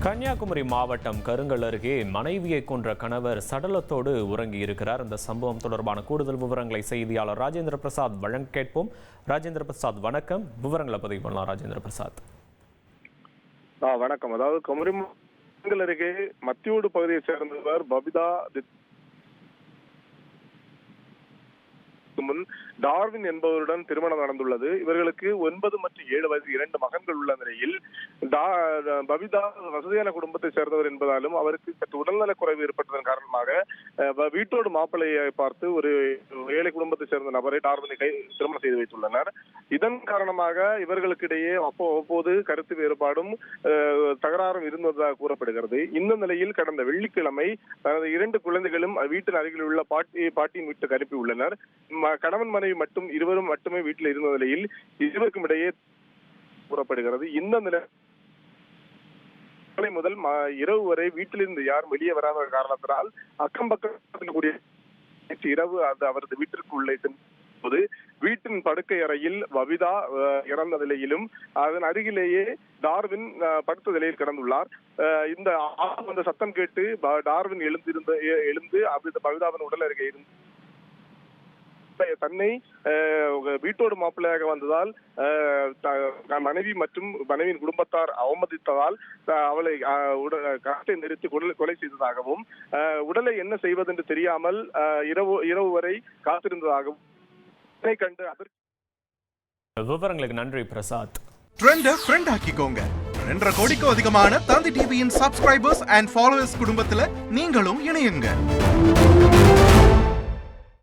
கன்னியாகுமரி மாவட்டம் கருங்கல் அருகே மனைவியை கொன்ற கணவர் சடலத்தோடு உறங்கியிருக்கிறார். இந்த சம்பவம் தொடர்பான கூடுதல் விவரங்களை செய்தியாளர் ராஜேந்திர பிரசாத் வழங்க கேட்போம். ராஜேந்திர பிரசாத், வணக்கம். விவரங்களை பதிவு பண்ணலாம் ராஜேந்திர பிரசாத். வணக்கம். அதாவது குமரி கருங்கல் அருகே மத்தியோடு பகுதியை சேர்ந்தவர் பபிதா முன் டார்வின் என்பவருடன் திருமணம் நடந்துள்ளது. இவர்களுக்கு 9 மற்றும் 7 வயது 2 மகன்கள் உள்ள நிலையில் பபிதா வசதியான குடும்பத்தை சேர்ந்தவர் என்பதாலும் அவருக்கு சற்று உடல்நலக் குறைவு ஏற்பட்டதன் காரணமாக வீட்டோடு மாப்பிள்ளையை பார்த்து ஒரு ஏழை குடும்பத்தை சேர்ந்த நபரை டார்வினை திருமணம் செய்து வைத்துள்ளனர். இதன் காரணமாக இவர்களுக்கு இடையே அவ்வப்போது கருத்து வேறுபாடும் தகராறும் இருந்ததாக கூறப்படுகிறது. இந்த நிலையில் கடந்த வெள்ளிக்கிழமை தனது 2 குழந்தைகளும் வீட்டின் அருகில் உள்ள பாட்டியின் வீட்டுக்கு அனுப்பியுள்ளனர். கணவன் மனைவி மட்டும் இருவரும் மட்டுமே வீட்டில் இருந்த நிலையில் இருவருக்கும் இடையே கூறப்படுகிறது. இந்த நிலை முதல் இரவு வரை வீட்டிலிருந்து யாரும் வெளியே வராத காரணத்தினால் அக்கம் பக்கம் கூடிய இரவு அவரது வீட்டிற்கு உள்ளே சென்றபோது வீட்டின் படுக்கை அறையில் பபிதா இறந்த நிலையிலும் அதன் அருகிலேயே டார்வின் படுத்த நிலையில் கிடந்துள்ளார். இந்த சத்தம் கேட்டு டார்வின் எழுந்து பபிதாவின் உடல் அருகே இருந்து தன்னை வீட்டோடு மாப்பிள்ளையாக வந்ததால் மனைவி மற்றும் மனைவியின் குடும்பத்தார் அவமதித்ததால் அவளை காட்டை நிறுத்தி கொலை செய்ததாகவும் உடலை என்ன செய்வது என்று தெரியாமல் இரவு வரை காத்திருந்ததாகவும் கண்டு விவரங்களுக்கு நன்றி பிரசாத். ட்ரெண்ட ஃப்ரெண்ட் ஆக்கிக்கோங்க. 2.5 கோடிக்கும் அதிகமான தந்தி டிவியின் சப்ஸ்கிரைபர்ஸ் அண்ட் ஃபாலோவர்ஸ் குடும்பத்துல நீங்களும் இணையுங்க.